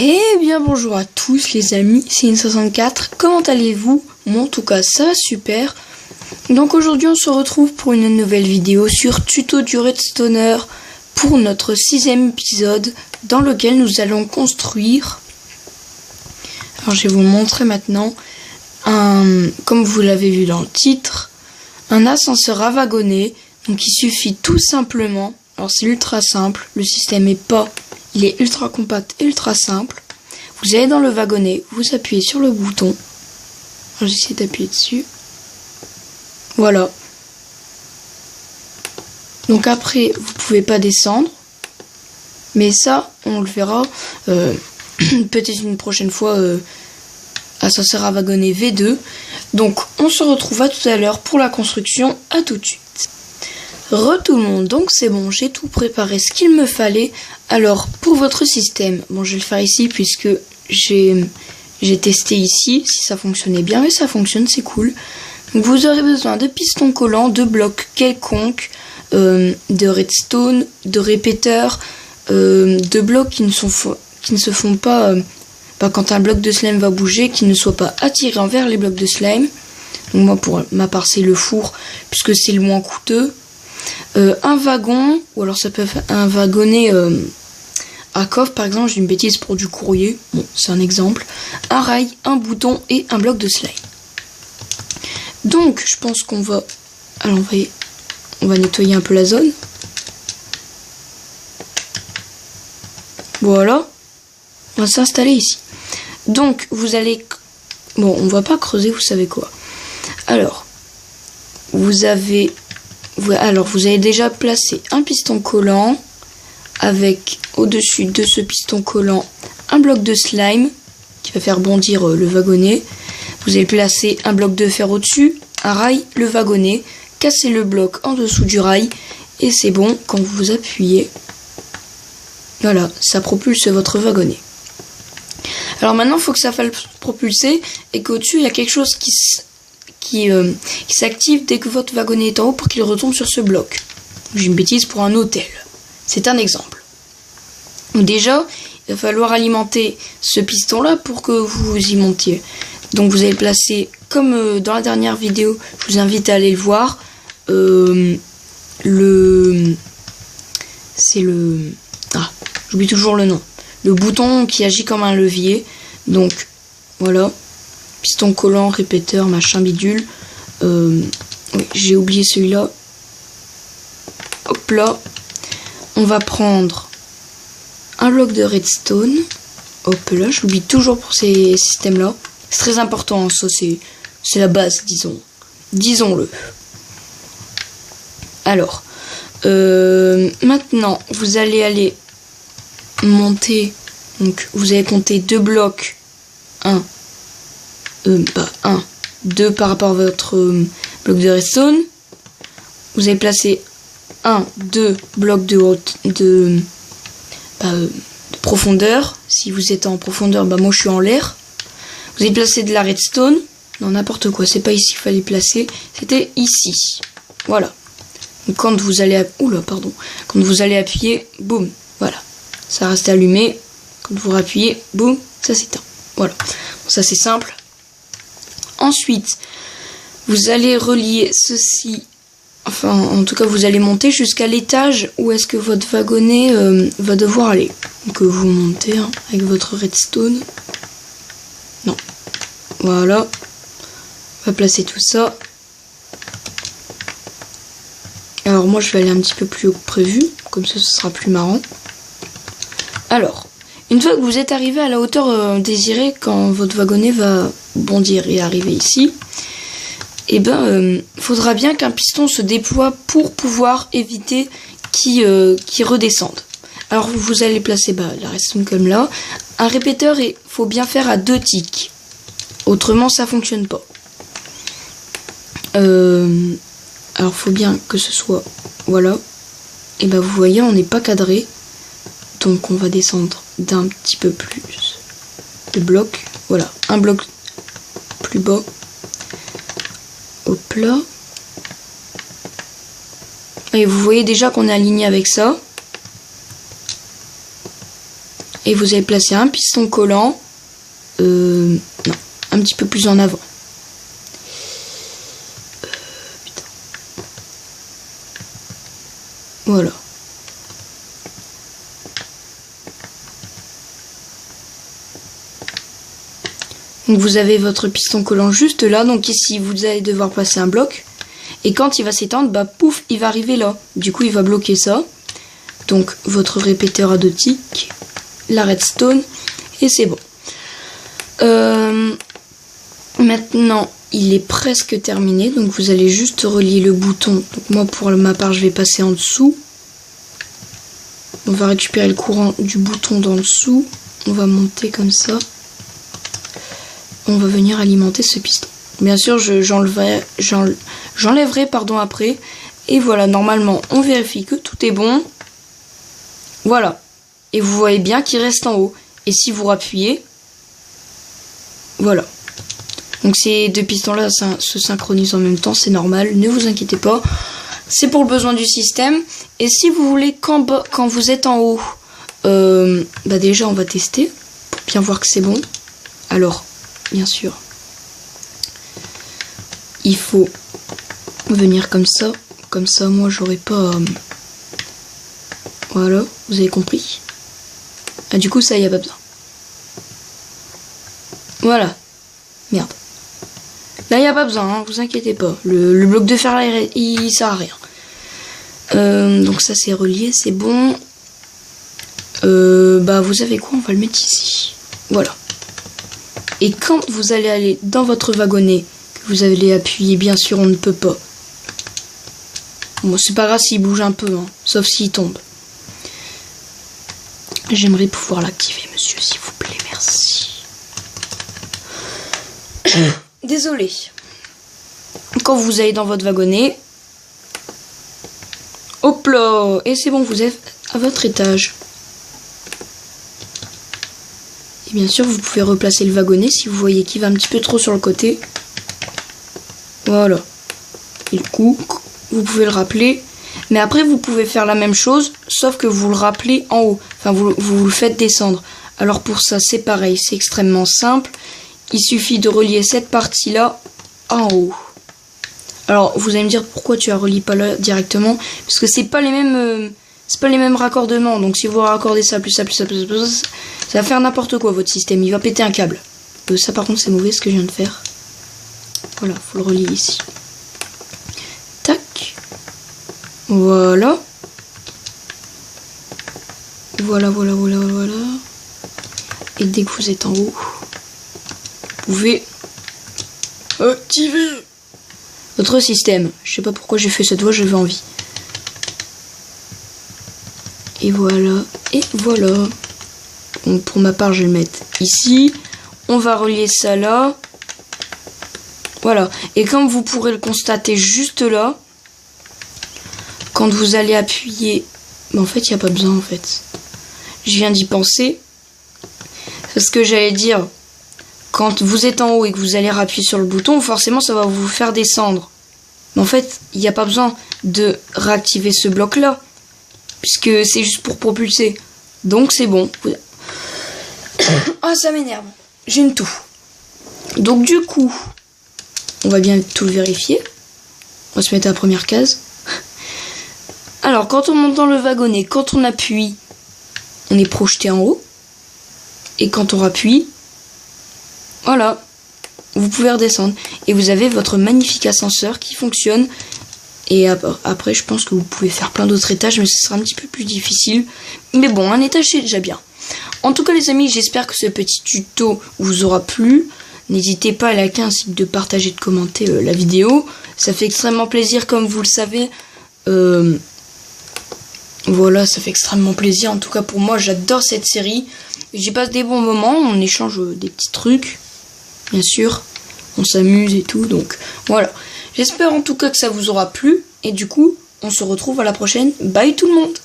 Eh bien bonjour à tous les amis, c'est Ine64, comment allez-vous? Moi en tout cas ça va super. Donc aujourd'hui on se retrouve pour une nouvelle vidéo sur tuto du Redstoner pour notre 6e épisode dans lequel nous allons construire. Alors je vais vous montrer maintenant, comme vous l'avez vu dans le titre, un ascenseur à wagonnets. Donc il suffit tout simplement, alors c'est ultra simple, le système il est ultra compact et ultra simple. Vous allez dans le wagonnet, vous appuyez sur le bouton. J'essaie d'appuyer dessus. Voilà. Donc après, vous pouvez pas descendre. Mais ça, on le verra peut-être une prochaine fois. Ascenseur à wagonnet V2. Donc on se retrouve à tout à l'heure pour la construction. À tout de suite. Tout le monde, donc c'est bon, j'ai tout préparé ce qu'il me fallait. Alors pour votre système, bon je vais le faire ici puisque j'ai testé ici si ça fonctionnait bien, et ça fonctionne, c'est cool. Donc vous aurez besoin de pistons collants, de blocs quelconques, de redstone, de répéteurs, de blocs qui ne se font pas quand un bloc de slime va bouger, qui ne soit pas attiré envers les blocs de slime. Donc moi pour ma part c'est le four puisque c'est le moins coûteux. Un wagon, ou alors ça peut être un wagonnet à coffre, par exemple, j'ai une bêtise pour du courrier, bon, c'est un exemple. Un rail, un bouton et un bloc de slime. Donc, je pense qu'on va... Alors, on va nettoyer un peu la zone. Voilà. On va s'installer ici. Donc, vous allez... Bon, on va pas creuser, vous savez quoi. Alors, vous avez déjà placé un piston collant avec au-dessus de ce piston collant un bloc de slime qui va faire bondir le wagonnet. Vous allez placer un bloc de fer au-dessus, un rail, le wagonnet, casser le bloc en dessous du rail et c'est bon, quand vous appuyez, voilà, ça propulse votre wagonnet. Alors maintenant, il faut que ça fasse propulser et qu'au-dessus, il y a quelque chose qui s'active dès que votre wagonnet est en haut pour qu'il retombe sur ce bloc. J'ai une bêtise pour un hôtel. C'est un exemple. Donc déjà, il va falloir alimenter ce piston-là pour que vous y montiez. Donc vous allez placer, comme dans la dernière vidéo, je vous invite à aller le voir, j'oublie toujours le nom. Le bouton qui agit comme un levier. Donc, voilà. Piston collant, répéteur, machin bidule. Oui, j'ai oublié celui-là. Hop là. On va prendre un bloc de redstone. Hop là, j'oublie toujours pour ces systèmes-là. C'est très important, ça c'est la base, disons. Disons-le. Alors, maintenant, vous allez aller monter. Donc, vous allez compter 2 blocs. 2 par rapport à votre bloc de redstone. Vous allez placer 2 blocs de profondeur. Si vous êtes en profondeur, moi je suis en l'air. Vous allez placer de la redstone. Non, n'importe quoi, c'est pas ici qu'il fallait placer. C'était ici. Voilà. Donc quand vous allez... Quand vous allez appuyer, boum. Voilà. Ça reste allumé. Quand vous rappuyez, boum, ça s'éteint. Voilà. Ça c'est simple. Ensuite, vous allez relier ceci, enfin en tout cas vous allez monter jusqu'à l'étage où est-ce que votre wagonnet va devoir aller. Donc vous montez avec votre redstone. Non. Voilà. On va placer tout ça. Alors moi je vais aller un petit peu plus haut que prévu, comme ça ce sera plus marrant. Alors, une fois que vous êtes arrivé à la hauteur désirée, quand votre wagonnet va bondir et arriver ici, faudra bien qu'un piston se déploie pour pouvoir éviter qu'il redescende. Alors vous allez placer la redstone comme là. Un répéteur, il faut bien faire à 2 ticks. Autrement ça fonctionne pas. Alors faut bien que ce soit... Voilà. Et vous voyez, on n'est pas cadré. Donc on va descendre d'un petit peu plus de blocs. Voilà, un bloc plus bas. Hop là. Et vous voyez déjà qu'on est aligné avec ça. Et vous allez placer un piston collant. Non, un petit peu plus en avant. Putain. Voilà. Donc vous avez votre piston collant juste là. Donc ici, vous allez devoir placer un bloc. Et quand il va s'étendre, bah pouf, il va arriver là. Du coup, il va bloquer ça. Donc votre répéteur à 2 tics, la redstone, et c'est bon. Maintenant, il est presque terminé. Donc vous allez juste relier le bouton. Donc moi, pour ma part, je vais passer en dessous. On va récupérer le courant du bouton d'en dessous. On va monter comme ça. On va venir alimenter ce piston. Bien sûr, j'enlèverai après. Et voilà, normalement, on vérifie que tout est bon. Voilà. Et vous voyez bien qu'il reste en haut. Et si vous rappuyez, voilà. Donc ces deux pistons-là se synchronisent en même temps, c'est normal. Ne vous inquiétez pas. C'est pour le besoin du système. Et si vous voulez, quand vous êtes en haut, bah déjà, on va tester pour bien voir que c'est bon. Alors, bien sûr, il faut venir comme ça. Comme ça, moi, j'aurais pas... Voilà, vous avez compris. Ah, du coup, ça, il n'y a pas besoin. Voilà. Merde. Là, il n'y a pas besoin, hein, vous inquiétez pas. Le bloc de fer, là, il sert à rien. Donc ça, c'est relié, c'est bon. Bah, vous savez quoi, on va le mettre ici. Voilà. Et quand vous allez aller dans votre wagonnet, que vous allez appuyer, bien sûr, on ne peut pas. Bon, c'est pas grave s'il bouge un peu, hein, sauf s'il tombe. J'aimerais pouvoir l'activer, monsieur, s'il vous plaît, merci. Désolé. Quand vous allez dans votre wagonnet, hop là, et c'est bon, vous êtes à votre étage. Et bien sûr, vous pouvez replacer le wagonnet si vous voyez qu'il va un petit peu trop sur le côté. Voilà. Et du coup, vous pouvez le rappeler. Mais après, vous pouvez faire la même chose, sauf que vous le rappelez en haut. Enfin, vous le faites descendre. Alors pour ça, c'est pareil, c'est extrêmement simple. Il suffit de relier cette partie-là en haut. Alors, vous allez me dire pourquoi tu la relis pas là directement. Parce que c'est pas les mêmes raccordements. Donc si vous raccordez ça, plus ça, plus ça, plus ça, plus ça, ça va faire n'importe quoi votre système. Il va péter un câble. Ça par contre, c'est mauvais ce que je viens de faire. Voilà, faut le relier ici. Tac. Voilà. Voilà, voilà, voilà, voilà. Et dès que vous êtes en haut, vous pouvez activer votre système. Je sais pas pourquoi j'ai fait cette voix, j'avais envie. Et voilà, et voilà. Donc pour ma part, je vais le mettre ici. On va relier ça là. Voilà. Et comme vous pourrez le constater juste là, quand vous allez appuyer... Mais en fait, il n'y a pas besoin, en fait. Je viens d'y penser. Parce que j'allais dire, quand vous êtes en haut et que vous allez appuyer sur le bouton, forcément, ça va vous faire descendre. Mais en fait, il n'y a pas besoin de réactiver ce bloc-là. Puisque c'est juste pour propulser. Donc, c'est bon. Ah, ça m'énerve. J'ai une toux. Donc, du coup, on va bien tout vérifier. On va se mettre à la première case. Alors, quand on monte dans le wagonnet, quand on appuie, on est projeté en haut. Et quand on appuie, voilà, vous pouvez redescendre. Et vous avez votre magnifique ascenseur qui fonctionne. Et après, je pense que vous pouvez faire plein d'autres étages, mais ce sera un petit peu plus difficile. Mais bon, un étage, c'est déjà bien. En tout cas, les amis, j'espère que ce petit tuto vous aura plu. N'hésitez pas à liker ainsi que de partager, de commenter la vidéo. Ça fait extrêmement plaisir, comme vous le savez. Voilà, ça fait extrêmement plaisir. En tout cas, pour moi, j'adore cette série. J'y passe des bons moments. On échange des petits trucs. Bien sûr, on s'amuse et tout. Donc, voilà. J'espère en tout cas que ça vous aura plu. Et du coup, on se retrouve à la prochaine. Bye tout le monde!